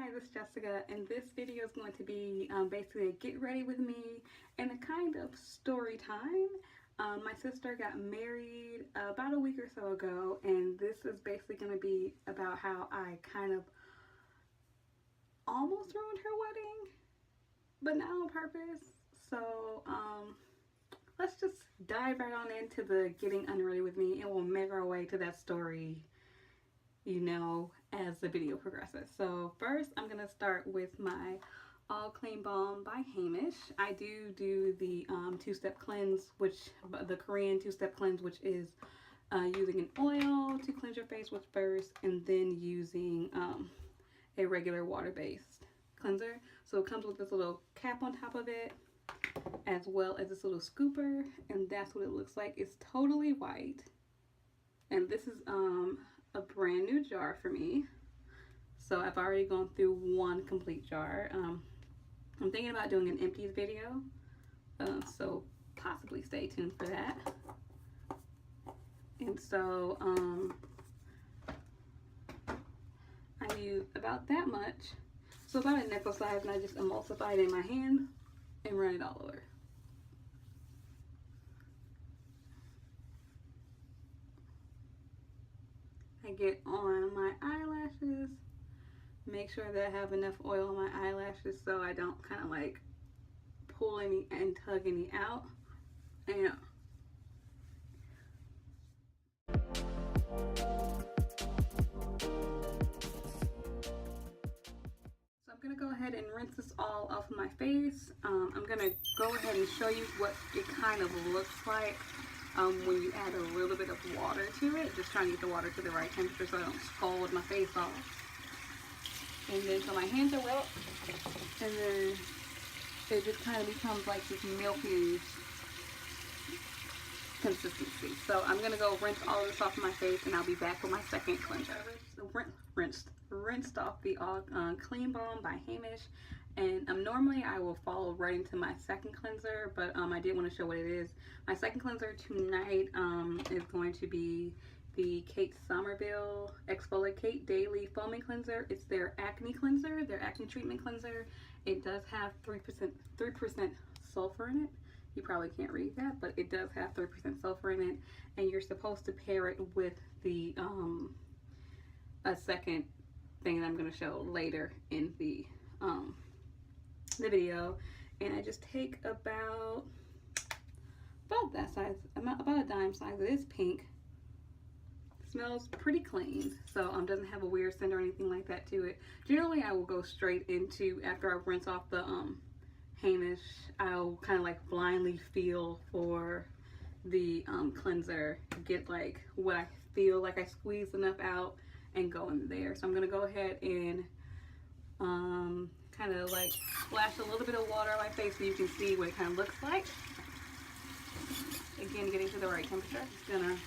guys, it's Jessica, and this video is going to be basically a get ready with me and a kind of story time. My sister got married about a week or so ago, and this is basically going to be about how I kind of almost ruined her wedding, but not on purpose. So let's just dive right on into the getting unready with me, and we'll make our way to that story, you know, as the video progresses. So first I'm gonna start with my All Clean Balm by Heimish. I do the two-step cleanse, which the Korean two-step cleanse, which is using an oil to cleanse your face with first, and then using a regular water-based cleanser. So it comes with this little cap on top of it, as well as this little scooper, and that's what it looks like. It's totally white, and this is a brand new jar for me. So I've already gone through one complete jar. I'm thinking about doing an empties video, so possibly stay tuned for that. And so I use about that much, so about a nickel size, and I just emulsify it in my hand and run it all over. I get on my eyelashes, make sure that I have enough oil on my eyelashes so I don't kind of like pull any and tug any out. And so I'm gonna go ahead and rinse this all off of my face. I'm gonna go ahead and show you what it kind of looks like when you add a little bit of water to it. Just trying to get the water to the right temperature so I don't scald my face off. And then so my hands are wet, and then it just kind of becomes like this milky consistency. So I'm gonna go rinse all of this off my face, and I'll be back with my second cleanser. Rinsed off the All Clean Balm by Heimish, and normally I will follow right into my second cleanser, but I did want to show what it is. My second cleanser tonight is going to be the Kate Somerville EradiKate Daily Foaming Cleanser. It's their acne cleanser, their acne treatment cleanser. It does have 3% sulfur in it. You probably can't read that, but it does have 3% sulfur in it, and you're supposed to pair it with the a second thing that I'm going to show later in the video. And I just take about that size, about a dime size. It is pink. Smells pretty clean, so doesn't have a weird scent or anything like that to it. Generally I will go straight into, after I rinse off the Heimish, I'll kind of like blindly feel for the cleanser, get like what I feel like I squeeze enough out and go in there. So I'm gonna go ahead and kind of like splash a little bit of water on my face so you can see what it kind of looks like. Again, getting to the right temperature. And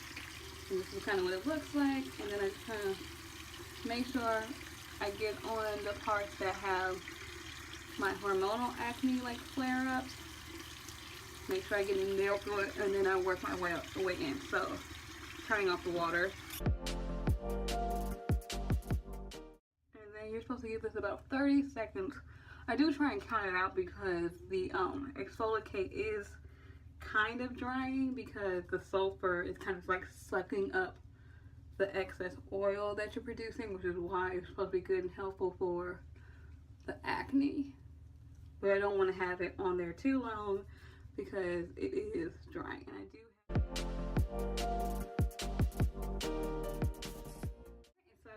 this is kind of what it looks like, and then I just kind of make sure I get on the parts that have my hormonal acne like flare-ups. Make sure I get in there through it, and then I work my way in. So turning off the water. You're supposed to give this about 30 seconds. I do try and count it out because the EradiKate is kind of drying, because the sulfur is kind of like sucking up the excess oil that you're producing, which is why it's supposed to be good and helpful for the acne. But I don't want to have it on there too long because it is drying, and I do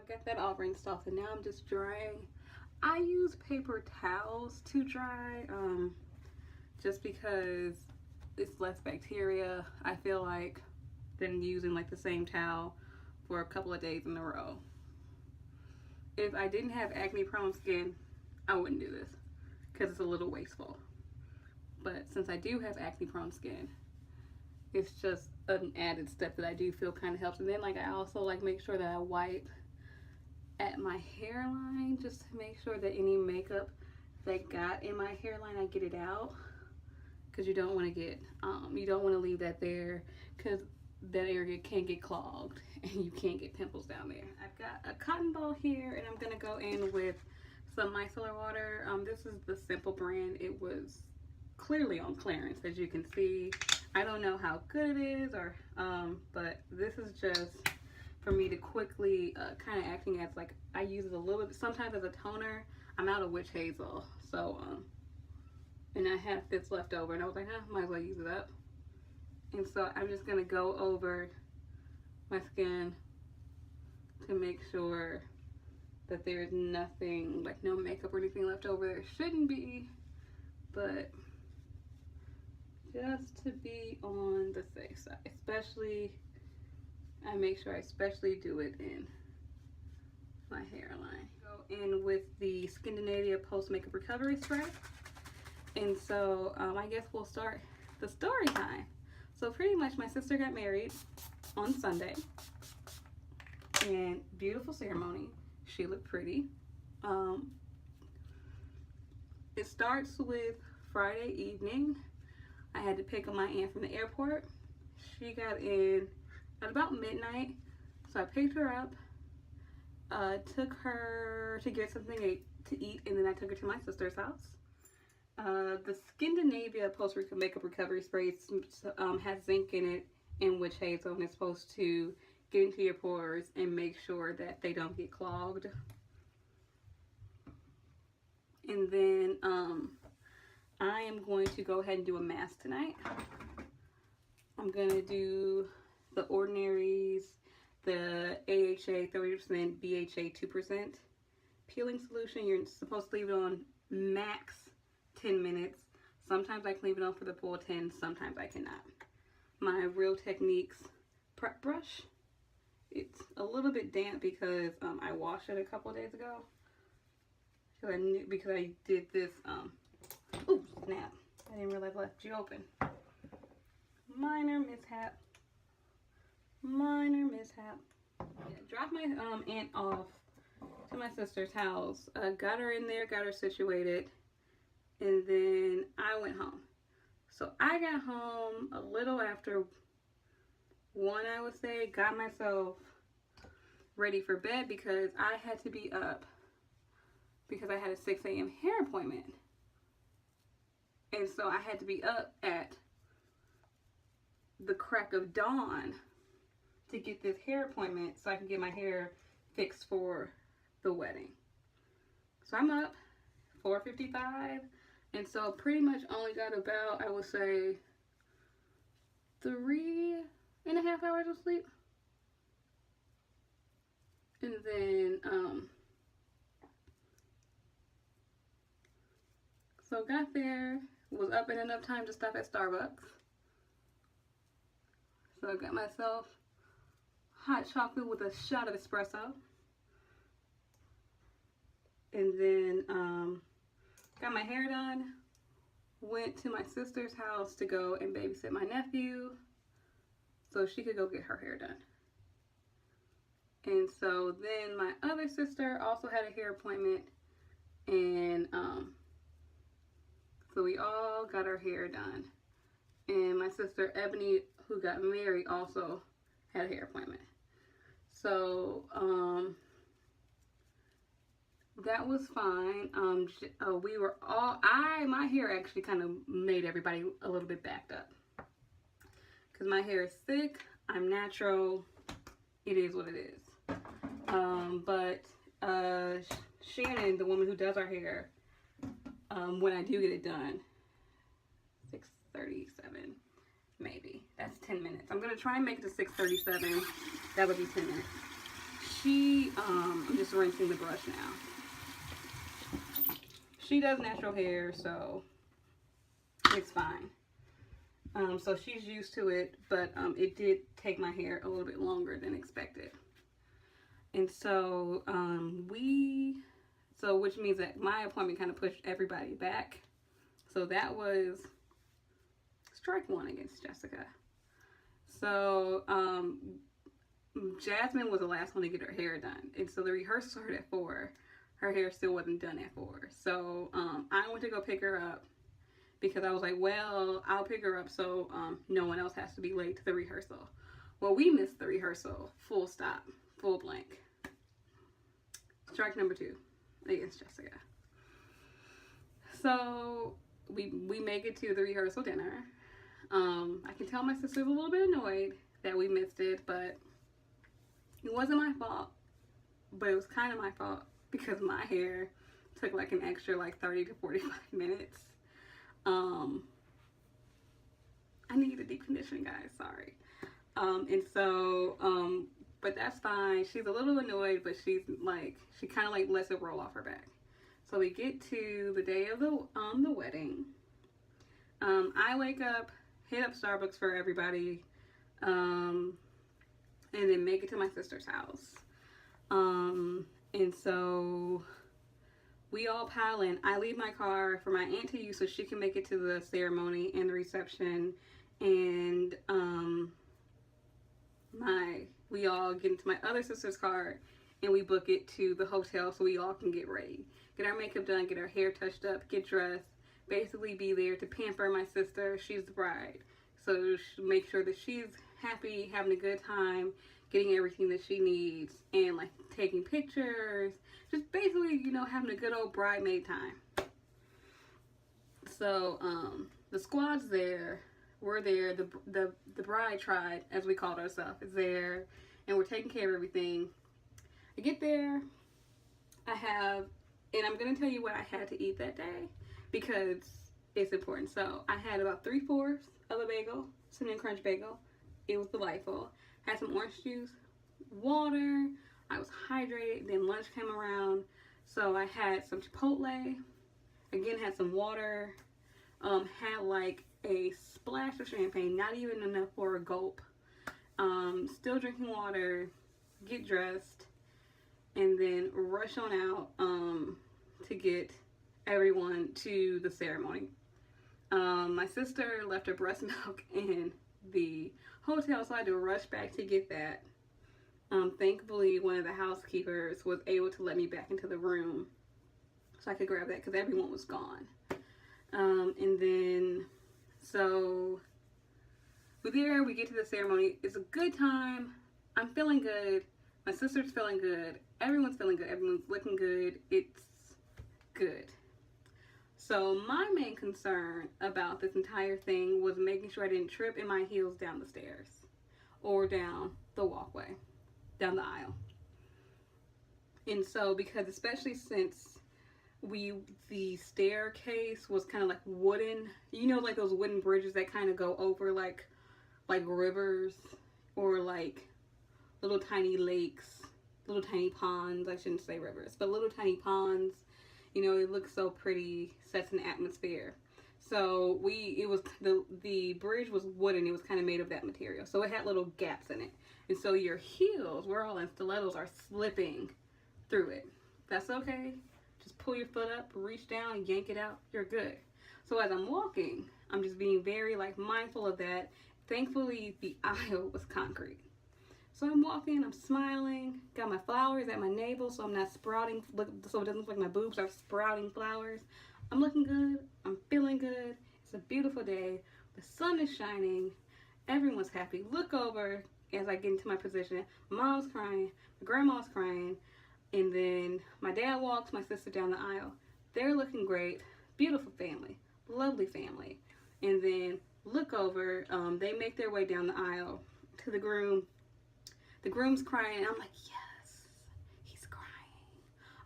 got that all rinsed off, and now I'm just drying. I use paper towels to dry, just because it's less bacteria, I feel like, than using like the same towel for a couple of days in a row. If I didn't have acne prone skin, I wouldn't do this because it's a little wasteful. But since I do have acne prone skin, it's just an added step that I do feel kind of helps. And then like I also like make sure that I wipe at my hairline, just to make sure that any makeup that got in my hairline, I get it out, because you don't want to get you don't want to leave that there, because that area can get clogged and you can't get pimples down there. I've got a cotton ball here, and I'm gonna go in with some micellar water. This is the Simple brand. It was clearly on clearance, as you can see. I don't know how good it is, or but this is just for me to quickly kind of acting as like, I use it a little bit sometimes as a toner. I'm out of witch hazel, so and I have this left over, and I was like, might as well use it up. And so I'm just gonna go over my skin to make sure that there's nothing, like no makeup or anything left over. There shouldn't be, but just to be on the safe side. Especially, I make sure I especially do it in my hairline. Go in with the Skindinavia Post Makeup Recovery Spray. And so I guess we'll start the story time. So pretty much my sister got married on Sunday. And beautiful ceremony. She looked pretty. It starts with Friday evening. I had to pick up my aunt from the airport. She got in at about midnight. So I picked her up, took her to get something to eat, and then I took her to my sister's house. The Skindinavia Post Makeup Recovery Spray has zinc in it and witch hazel, and it's supposed to get into your pores and make sure that they don't get clogged. And then I am going to go ahead and do a mask tonight. I'm going to do the Ordinary's, the AHA 30%, BHA 2% peeling solution. You're supposed to leave it on max 10 minutes. Sometimes I can leave it on for the full 10, sometimes I cannot. My Real Techniques prep brush. It's a little bit damp because I washed it a couple days ago. Because I did this, ooh, snap. I didn't realize I left you open. Minor mishap. Minor mishap. Yeah, dropped my aunt off to my sister's house. Got her in there, got her situated, and then I went home. So I got home a little after 1, I would say. Got myself ready for bed because I had to be up because I had a 6 a.m. hair appointment. And so I had to be up at the crack of dawn to get this hair appointment so I can get my hair fixed for the wedding. So I'm up 4:55, and so pretty much only got about, I would say, 3.5 hours of sleep. And then so got there, was up in enough time to stop at Starbucks. So I got myself hot chocolate with a shot of espresso. And then got my hair done. Went to my sister's house to go and babysit my nephew so she could go get her hair done. And so then my other sister also had a hair appointment, and so we all got our hair done. And my sister Ebony, who got married, also had a hair appointment. So that was fine. We were all, my hair actually kind of made everybody a little bit backed up because my hair is thick. I'm natural. It is what it is. But Shannon, the woman who does our hair, when I do get it done, 6:37, maybe. That's 10 minutes. I'm gonna try and make it to 6:37. That would be 10 minutes. I'm just rinsing the brush now. She does natural hair, so it's fine. So she's used to it, but it did take my hair a little bit longer than expected. And so which means that my appointment kind of pushed everybody back. So that was strike one against Jessica. So Jasmine was the last one to get her hair done. And so the rehearsal started at 4. Her hair still wasn't done at 4. So I went to go pick her up because I was like, well, I'll pick her up so no one else has to be late to the rehearsal. Well, we missed the rehearsal. Full stop. Full blank. Strike number 2. against Jessica. So we make it to the rehearsal dinner. I can tell my sister's a little bit annoyed that we missed it, but it wasn't my fault. But it was kind of my fault because my hair took like an extra like 30 to 45 minutes. I need a deep condition, guys. Sorry. And so, but that's fine. She's a little annoyed, but she's like, she kind of like lets it roll off her back. So we get to the day of the wedding. I wake up, hit up Starbucks for everybody, and then make it to my sister's house. And so we all pile in. I leave my car for my aunt to use so she can make it to the ceremony and the reception. And we all get into my other sister's car and we book it to the hotel so we all can get ready. Get our makeup done, get our hair touched up, get dressed, basically be there to pamper my sister. She's the bride. So make sure that she's happy, having a good time, getting everything that she needs, and like taking pictures, just basically, you know, having a good old bridemaid time. So the squad's there, we're there, the bride tribe, as we called ourselves, is there, and we're taking care of everything. I get there, and I'm gonna tell you what I had to eat that day because it's important. So I had about 3/4 of a bagel, cinnamon crunch bagel. It was delightful. Had some orange juice, water. I was hydrated. Then lunch came around, so I had some Chipotle. Again, had some water. Had like a splash of champagne, not even enough for a gulp. Still drinking water. Get dressed, and then rush on out to get everyone to the ceremony. My sister left her breast milk in the hotel, so I had to rush back to get that. Thankfully, one of the housekeepers was able to let me back into the room so I could grab that because everyone was gone. And then, so we're there, we get to the ceremony. It's a good time. I'm feeling good. My sister's feeling good. Everyone's feeling good. Everyone's looking good. It's good. So my main concern about this entire thing was making sure I didn't trip in my heels down the stairs or down the walkway, down the aisle. And so, because especially since the staircase was kind of like wooden, you know, like those wooden bridges that kind of go over like rivers or like little tiny lakes, little tiny ponds. I shouldn't say rivers, but little tiny ponds. You know, it looks so pretty, sets an atmosphere. So the bridge was wooden. It was kind of made of that material. So it had little gaps in it. And so your heels, we're all in stilettos, are slipping through it. That's okay. Just pull your foot up, reach down, yank it out. You're good. So as I'm walking, I'm just being very like mindful of that. Thankfully, the aisle was concrete. So I'm walking, I'm smiling, got my flowers at my navel so I'm not sprouting, so it doesn't look like my boobs are sprouting flowers. I'm looking good, I'm feeling good, it's a beautiful day, the sun is shining, everyone's happy. Look over as I get into my position, my mom's crying, my grandma's crying, and then my dad walks my sister down the aisle. They're looking great, beautiful family, lovely family. And then look over, they make their way down the aisle to the groom. The groom's crying, and I'm like, yes, he's crying.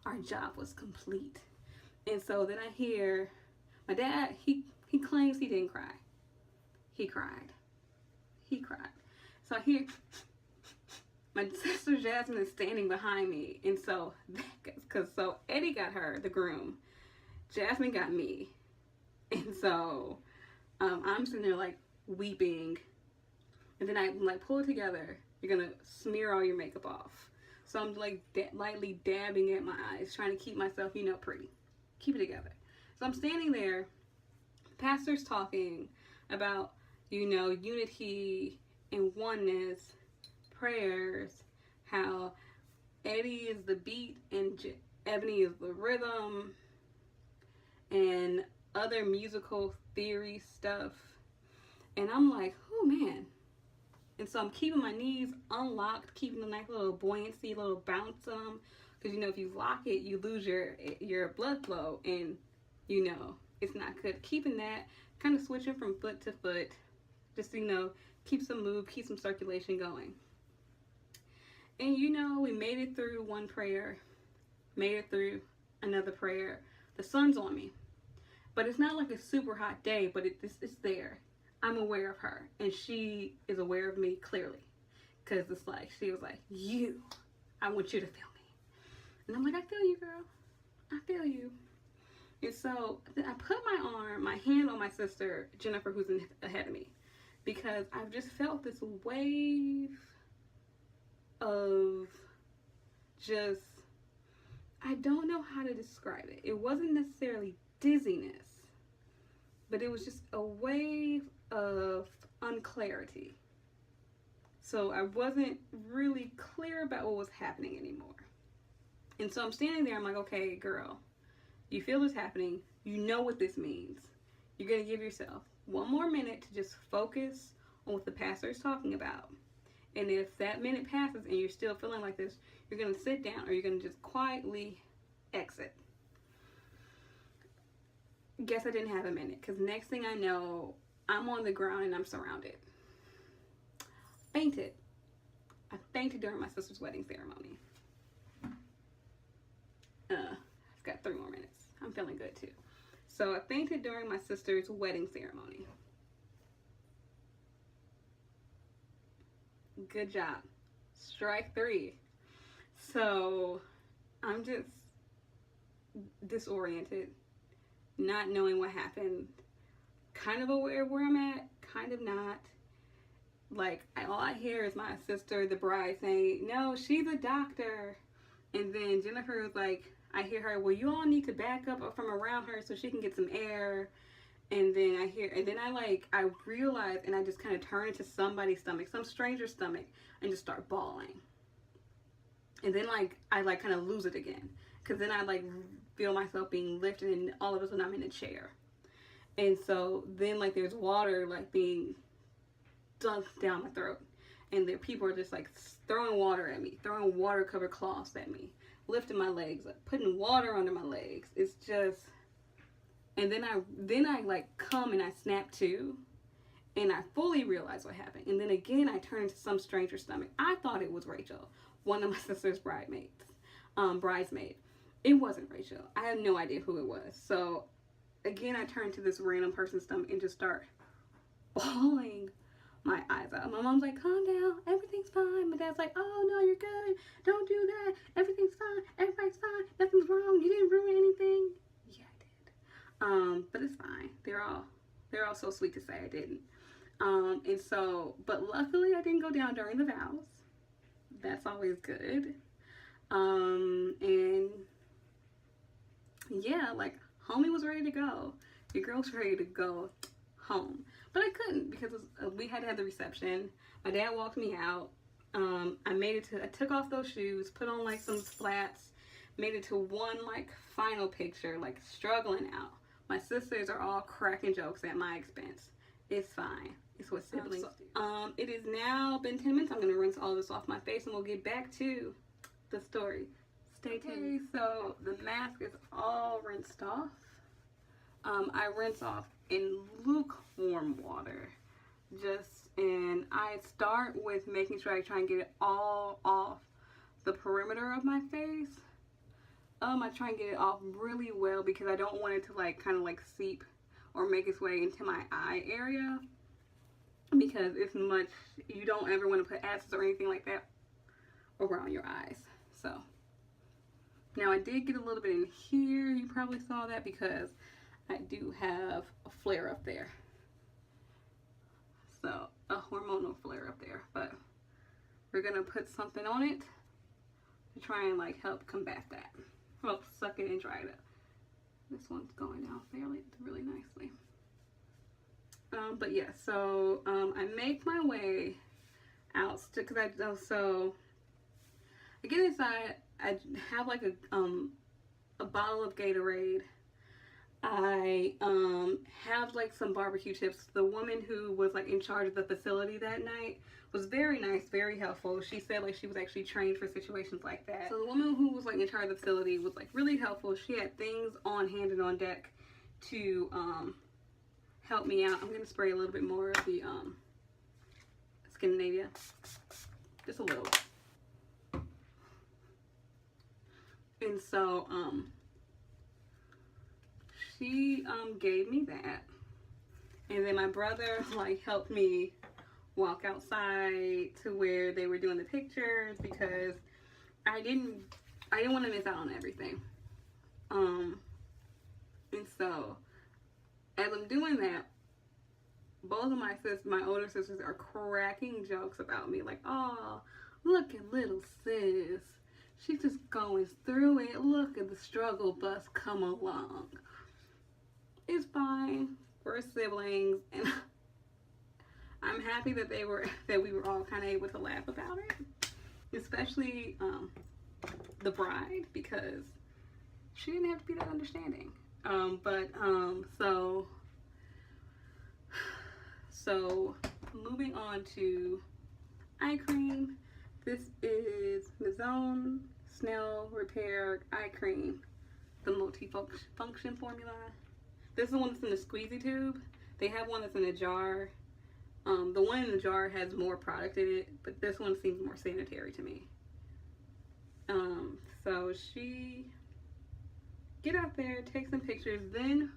Our job was complete. And so then I hear my dad, he claims he didn't cry. He cried. He cried. So I hear my sister Jasmine is standing behind me. And so, so Eddie got her, the groom. Jasmine got me. And so I'm sitting there like weeping. And then I like pull it together. You're gonna smear all your makeup off. So I'm like lightly dabbing at my eyes, trying to keep myself, you know, pretty. Keep it together. So I'm standing there, pastor's talking about, you know, unity and oneness, prayers, how Eddie is the beat and Ebony is the rhythm, and other musical theory stuff. And I'm like, oh man. And so I'm keeping my knees unlocked, keeping a nice little buoyancy, little bounce Because, you know, if you lock it, you lose your blood flow, and, you know, it's not good. Keeping that, kind of switching from foot to foot, just, you know, keep some move, keep some circulation going. And, you know, we made it through one prayer, made it through another prayer. The sun's on me. But it's not like a super hot day, but it's there. I'm aware of her, and she is aware of me clearly. Because it's like, she was like, I want you to feel me. And I'm like, I feel you, girl. I feel you. And so I put my hand on my sister, Jennifer, who's ahead of me. Because I've just felt this wave of just, I don't know how to describe it. It wasn't necessarily dizziness, but it was just a wave of unclarity. So I wasn't really clear about what was happening anymore. And so I'm standing there, I'm like, okay, girl, you feel this happening, you know what this means. You're going to give yourself one more minute to just focus on what the pastor is talking about. And if that minute passes and you're still feeling like this, you're going to sit down, or you're going to just quietly exit. Guess I didn't have a minute, because next thing I know, I'm on the ground and I'm surrounded. Fainted. I fainted during my sister's wedding ceremony. I've got 3 more minutes. I'm feeling good too. So I fainted during my sister's wedding ceremony. Good job. Strike 3. So I'm just disoriented, not knowing what happened, kind of aware of where I'm at, kind of not. Like, all I hear is my sister, the bride, saying, no, she's a doctor. And then Jennifer was like, I hear her, well, you all need to back up from around her so she can get some air. And then I realize, and I just kind of turn into somebody's stomach, some stranger's stomach, and just start bawling. And then, I kind of lose it again. Because then I, feel myself being lifted, and all of a sudden I'm in a chair. And so then, there's water, being dunked down my throat. And there people are just, throwing water at me, throwing water-covered cloths at me, lifting my legs up, putting water under my legs. It's just... And then I come and I snap to, and I fully realize what happened. And then again, I turn into some stranger's stomach. I thought it was Rachel, one of my sister's bridesmaid. It wasn't Rachel. I had no idea who it was. So again, I turn to this random person's stomach and just start bawling my eyes out. My mom's like, calm down, everything's fine. My dad's like, oh no, you're good. Don't do that. Everything's fine. Everybody's fine. Nothing's wrong. You didn't ruin anything. But it's fine. They're all so sweet to say I didn't. And so, but luckily I didn't go down during the vows. That's always good. And yeah, homie was ready to go. Your girl's ready to go home. But I couldn't, because we had to have the reception. My dad walked me out. I took off those shoes, put on some flats, made it to one final picture, struggling out. My sisters are all cracking jokes at my expense. It's fine. It's what siblings do. It has now been 10 minutes. I'm going to rinse all this off my face, and we'll get back to the story. Stay tuned. Okay, so the mask is all rinsed off. I rinse off in lukewarm water. And I start with making sure I try and get it all off the perimeter of my face. I try and get it off really well, because I don't want it to kind of seep or make its way into my eye area, because you don't ever want to put acids or anything like that around your eyes. So now I did get a little bit in here. You probably saw that because I do have a flare up there. So a hormonal flare up there, but we're going to put something on it to try and help combat that. Help suck it and dry it up. This one's going down really nicely. But yeah, so I make my way out because I get inside. I have a bottle of Gatorade. I have like some barbecue tips. The woman who was like in charge of the facility that night was very nice, very helpful. She said like she was actually trained for situations like that. So the woman who was like in charge of the facility was like really helpful. She had things on hand and on deck to help me out. I'm gonna spray a little bit more of the Skindinavia, just a little. And so she gave me that, and then my brother like helped me walk outside to where they were doing the pictures, because I didn't want to miss out on everything. And so as I'm doing that, both of my older sisters are cracking jokes about me, like, oh, look at little sis, she's just going through it, look at the struggle bus come along. It's fine, we're siblings, and I'm happy that we were all kind of able to laugh about it, especially the bride, because she didn't have to be that understanding. So moving on to eye cream. This is Mizon Snail Repair Eye Cream, the multi-function formula. This is the one that's in the squeezy tube. They have one that's in a jar. The one in the jar has more product in it, but this one seems more sanitary to me. So she get out there, take some pictures, then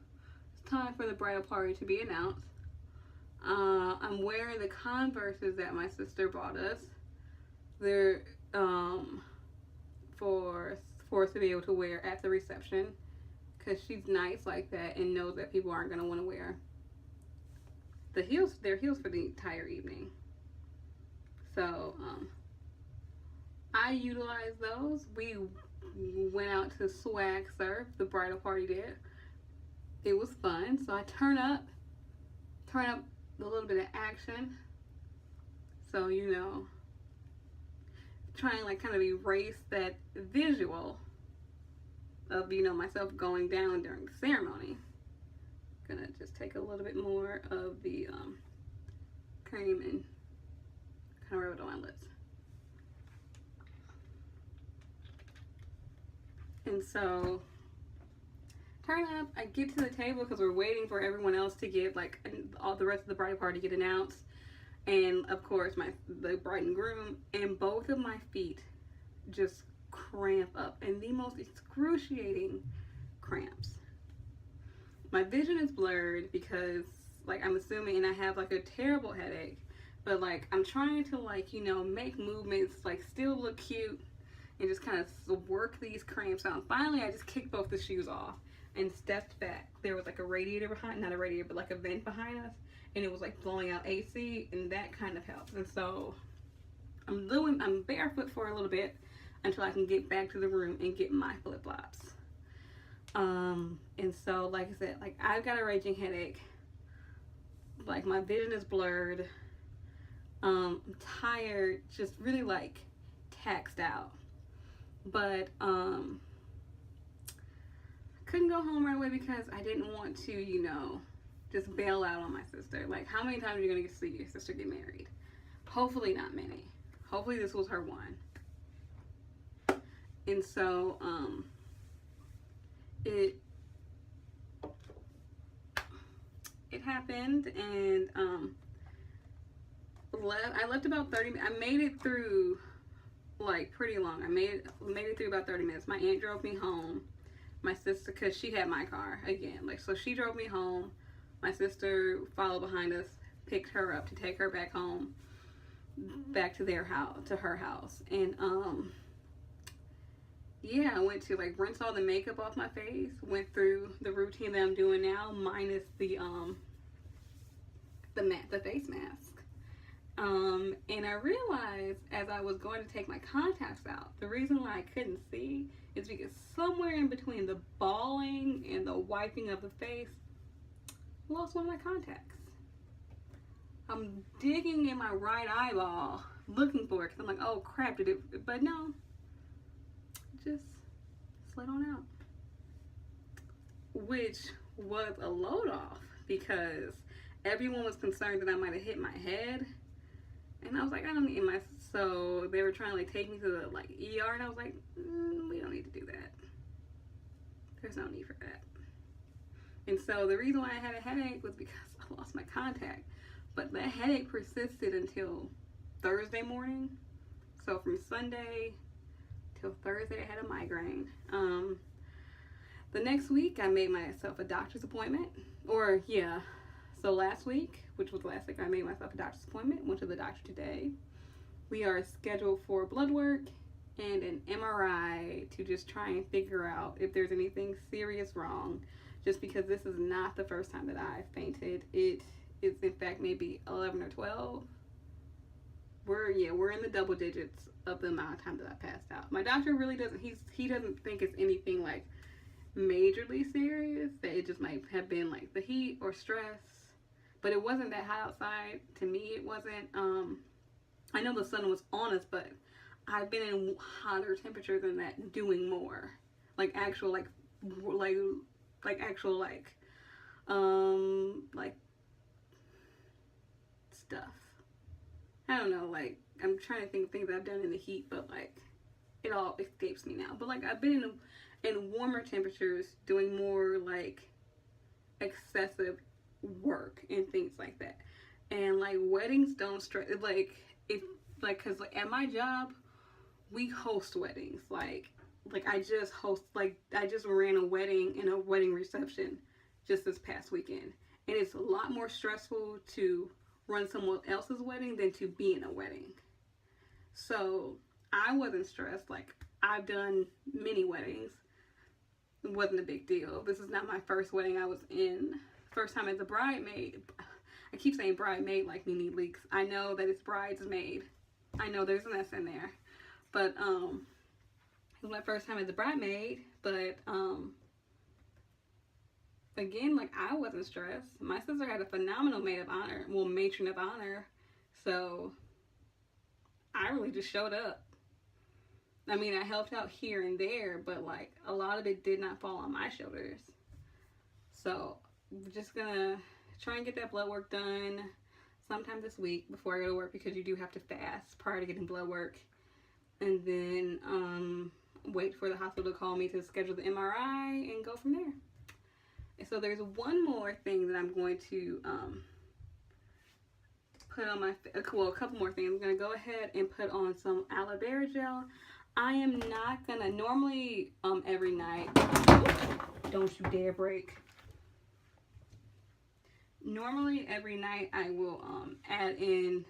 it's time for the bridal party to be announced. I'm wearing the Converses that my sister bought us. They're for us to be able to wear at the reception, because she's nice like that and knows that people aren't going to want to wear their heels for the entire evening. So I utilized those. We went out to swag surf, the bridal party did. It was fun. So I turn up a little bit of action, so you know, trying like kind of erase that visual of, you know, myself going down during the ceremony. Gonna just take a little bit more of the cream and kind of rub it on my lips. And so turn up, I get to the table because we're waiting for everyone else to get, like, all the rest of the bridal party to get announced. And of course the bride and groom, and both of my feet just cramp up, and the most excruciating cramps. My vision is blurred because, like, I'm assuming, and I have like a terrible headache, but like I'm trying to, like, you know, make movements, like still look cute and just kind of work these cramps out. Finally I just kicked both the shoes off and stepped back. There was like a radiator behind, not a radiator, but like a vent behind us, and it was like blowing out AC, and that kind of helps. And so I'm barefoot for a little bit until I can get back to the room and get my flip-flops. And so, like I said, like, I've got a raging headache, like my vision is blurred, I'm tired, just really like taxed out, but couldn't go home right away because I didn't want to, you know, just bail out on my sister. Like, how many times are you gonna get to see your sister get married? Hopefully not many. Hopefully this was her one. And so it happened, and I left about 30 minutes. I made it through like pretty long. I made it through about 30 minutes. My aunt drove me home. My sister, because she had my car again, like, so she drove me home. My sister followed behind us, picked her up to take her back home, back to their house, to her house. And yeah, I went to like rinse all the makeup off my face, went through the routine that I'm doing now, minus the face mask. And I realized as I was going to take my contacts out, the reason why I couldn't see is because somewhere in between the balling and the wiping of the face, I lost one of my contacts. I'm digging in my right eyeball looking for it because I'm like, oh crap, did it? But no, it just slid on out. Which was a load off because everyone was concerned that I might have hit my head. And I was like, I don't need my, so they were trying to like take me to the like ER, and I was like, we don't need to do that. There's no need for that. And so the reason why I had a headache was because I lost my contact. But that headache persisted until Thursday morning. So from Sunday till Thursday, I had a migraine. The next week, I made myself a doctor's appointment. Or, yeah. So last week, which was last week, I made myself a doctor's appointment. Went to the doctor today. We are scheduled for blood work and an MRI to just try and figure out if there's anything serious wrong. Just because this is not the first time that I've fainted. It is, in fact, maybe 11 or 12. We're in the double digits of the amount of time that I passed out. My doctor really doesn't, he doesn't think it's anything like majorly serious, that it just might have been like the heat or stress, but it wasn't that hot outside. To me, it wasn't. I know the sun was on us, but I've been in hotter temperatures than that, doing more like actual stuff. I don't know, like, I'm trying to think of things I've done in the heat, but like it all escapes me now. But like I've been in warmer temperatures doing more like excessive work and things like that. And like weddings don't stress, like if like, cause like at my job we host weddings. Like I just ran a wedding and a wedding reception just this past weekend, and it's a lot more stressful to run someone else's wedding than to be in a wedding. So I wasn't stressed. Like, I've done many weddings. It wasn't a big deal. This is not my first wedding I was in. First time as a bridemaid. I keep saying bridemaid like Nene Leakes. I know that it's bridesmaid. I know there's an S in there. But it was my first time as a bridemaid. But again, like, I wasn't stressed. My sister had a phenomenal maid of honor. Well, matron of honor. So I really just showed up. I mean, I helped out here and there, but like a lot of it did not fall on my shoulders. So we're just gonna try and get that blood work done sometime this week before I go to work, because you do have to fast prior to getting blood work. And then wait for the hospital to call me to schedule the MRI and go from there. And so there's one more thing that I'm going to put on my, well, a couple more things. I'm going to go ahead and put on some aloe vera gel. I am not going to, normally every night, don't you dare break. Normally every night I will add in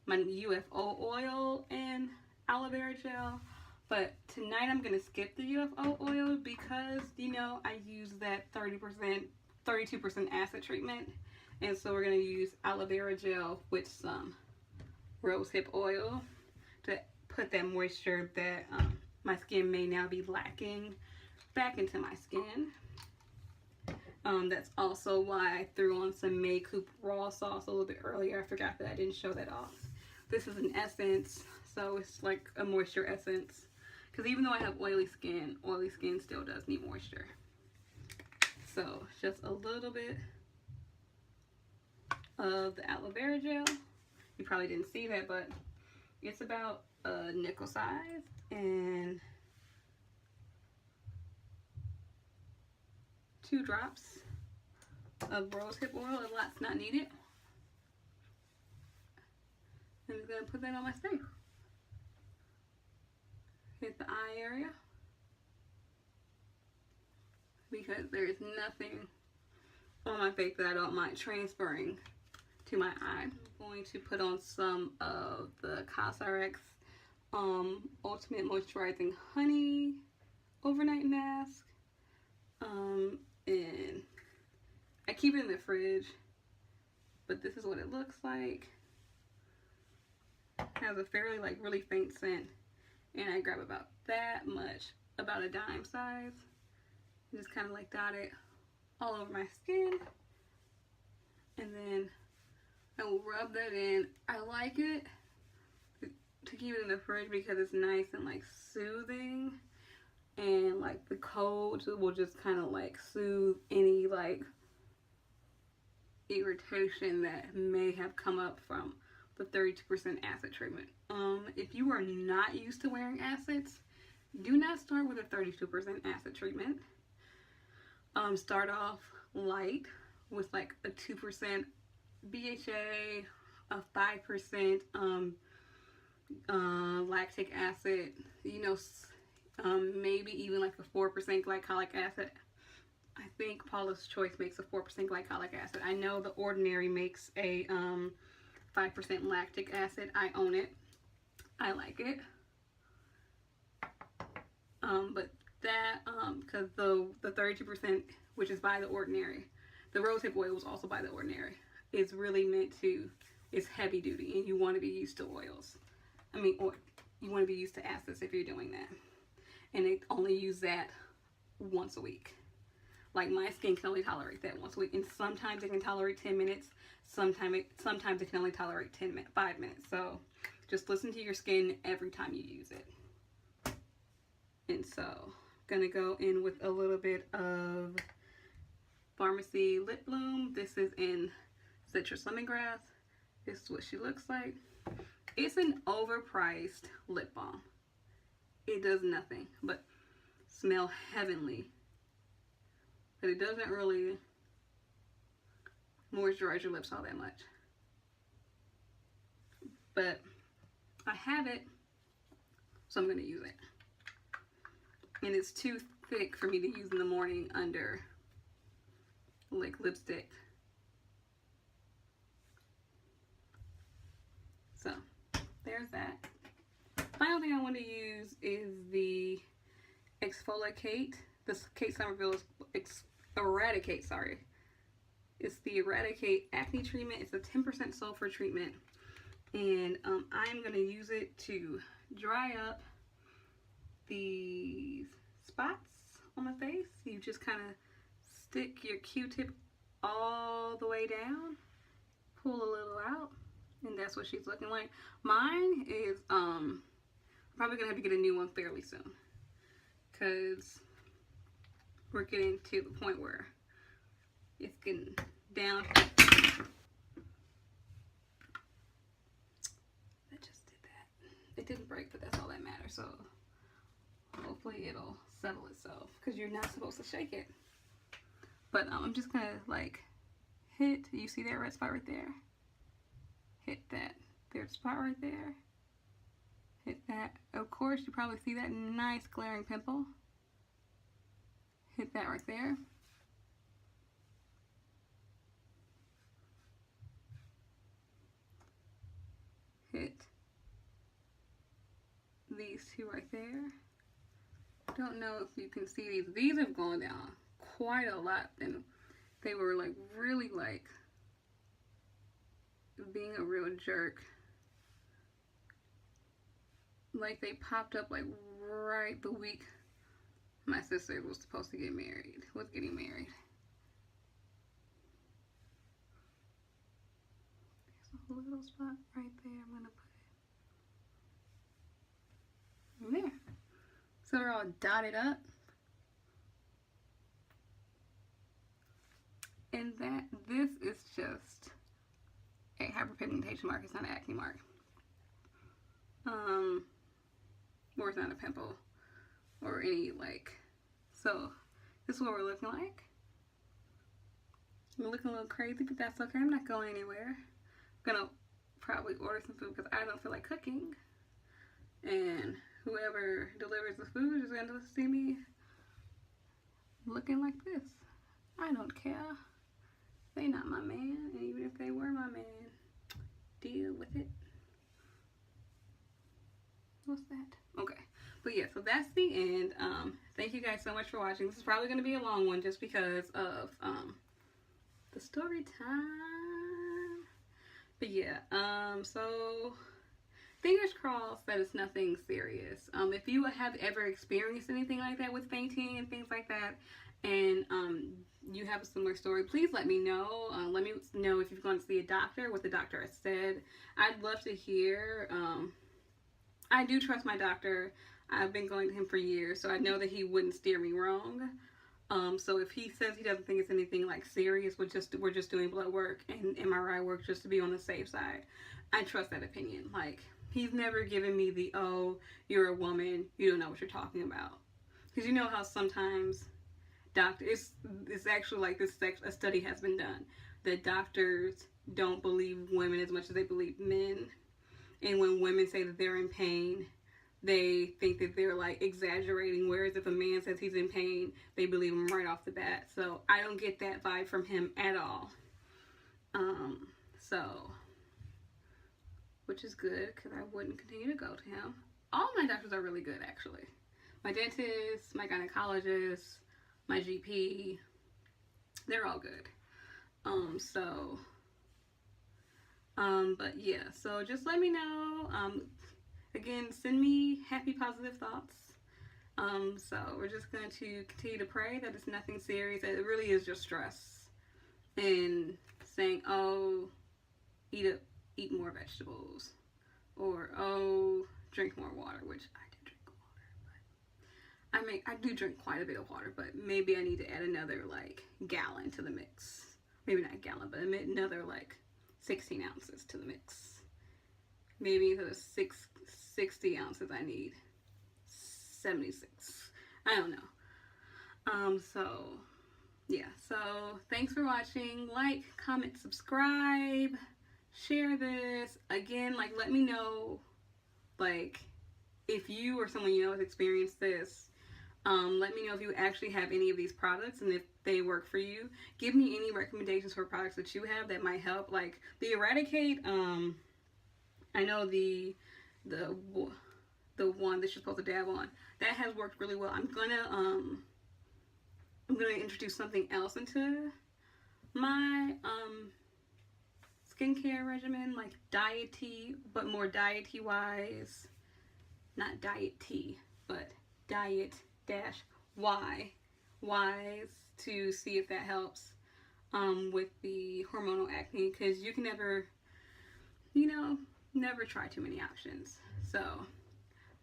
my UFO oil and aloe vera gel. But tonight I'm going to skip the UFO oil because, you know, I use that 32% acid treatment. And so we're going to use aloe vera gel with some rosehip oil to put that moisture that my skin may now be lacking back into my skin. That's also why I threw on some Coop Raw Sauce a little bit earlier. I forgot that I didn't show that off. This is an essence, so it's like a moisture essence. Because even though I have oily skin still does need moisture. So just a little bit of the aloe vera gel. You probably didn't see that, but it's about a nickel size, and 2 drops of rosehip oil. A lot's not needed. I'm just gonna put that on my face. Hit the eye area, because there is nothing on my face that I don't mind transferring to my eye. I'm going to put on some of the CosRX Ultimate Moisturizing Honey Overnight Mask. And I keep it in the fridge, but this is what it looks like. It has a fairly like really faint scent. And I grab about that much, about a dime size. Just kind of like dot it all over my skin. And then I will rub that in. I like it to keep it in the fridge because it's nice and like soothing. and like the cold will just kind of like soothe any like irritation that may have come up from the 32% acid treatment. If you are not used to wearing acids, do not start with a 32% acid treatment. Start off light with like a 2% BHA, a 5% lactic acid, you know, maybe even like a 4% glycolic acid. I think Paula's Choice makes a 4% glycolic acid. I know the Ordinary makes a 5% lactic acid. I own it. I like it. But that, because the 32%, which is by the Ordinary, the rosehip oil was also by the Ordinary, is really meant to, it's heavy duty, and you want to be used to oils. I mean, or you want to be used to acids if you're doing that. And they only use that once a week. Like my skin can only tolerate that once a week, and sometimes it can tolerate 10 minutes. Sometimes it can only tolerate 5 minutes. So just listen to your skin every time you use it. And so I'm gonna go in with a little bit of Pharmacy Lip Bloom. This is in Citrus Lemongrass. This is what she looks like. It's an overpriced lip balm. It does nothing but smell heavenly. But it doesn't really moisturize your lips all that much. But I have it, so I'm going to use it. And it's too thick for me to use in the morning under like lipstick. So there's that. Final thing I want to use is the EradiKate. This Kate Somerville EradiKate, sorry. It's the EradiKate acne treatment. It's a 10% sulfur treatment. And I'm going to use it to dry up these spots on my face. You just kind of stick your Q-tip all the way down, pull a little out, and that's what she's looking like. Mine is probably gonna have to get a new one fairly soon, because we're getting to the point where it's getting down. That just did that. It didn't break, but that's all that matters. So hopefully it'll settle itself, because you're not supposed to shake it. But I'm just gonna like hit, you see that red spot right there? Hit that third spot right there. Hit that. Of course, you probably see that nice glaring pimple. Hit that right there. Hit these two right there. Don't know if you can see these. These have gone down quite a lot, and they were like really like being a real jerk. Like they popped up like right the week my sister was supposed to get married, was getting married. There's a little spot right there. I'm gonna put it there. So they're all dotted up. And that, this is just a hyperpigmentation mark. It's not an acne mark. Or it's not a pimple or any like, so this is what we're looking like. I'm looking a little crazy, but that's okay. I'm not going anywhere. I'm gonna probably order some food because I don't feel like cooking. And whoever delivers the food is gonna see me looking like this. I don't care. They not my man, and even if they were my man, deal with it. What's that? Okay. But yeah, so that's the end. Thank you guys so much for watching. This is probably going to be a long one just because of the story time. But yeah, so fingers crossed that it's nothing serious. If you have ever experienced anything like that with fainting and things like that, and you have a similar story, please let me know. Let me know if you've gone to see a doctor, what the doctor has said. I'd love to hear. I do trust my doctor. I've been going to him for years, so I know that he wouldn't steer me wrong. So if he says he doesn't think it's anything like serious, we're just doing blood work and MRI work just to be on the safe side, I trust that opinion. Like, he's never given me the, oh, you're a woman, you don't know what you're talking about. Because you know how sometimes doctors, it's actually like this, a study has been done that doctors don't believe women as much as they believe men. And when women say that they're in pain, they think that they're like exaggerating, whereas if a man says he's in pain, they believe him right off the bat. So I don't get that vibe from him at all. Which is good, because I wouldn't continue to go to him. All my doctors are really good, actually. My dentist, my gynecologist, my GP, they're all good. But yeah, so just let me know. Again, send me happy, positive thoughts. So we're just going to continue to pray that it's nothing serious, that it really is just stress. And saying, oh, eat more vegetables. Or, oh, drink more water, which I do drink water. But I do drink quite a bit of water, but maybe I need to add another, like, gallon to the mix. Maybe not a gallon, but another, like, 16 ounces to the mix. Maybe instead of 60 ounces, I need 76. I don't know. Yeah. So, thanks for watching. Like, comment, subscribe, share this. Again, like, let me know, like, if you or someone you know has experienced this. Let me know if you actually have any of these products and if they work for you. Give me any recommendations for products that you have that might help. Like, the EradiKate, I know the one that you're supposed to dab on, that has worked really well. I'm gonna introduce something else into my skincare regimen, like diet-y, but more diet-y wise. Not diet tea, but diet-y wise, to see if that helps with the hormonal acne, because you can never, never try too many options. So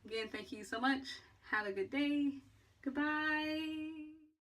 again, thank you so much. Have a good day. Goodbye.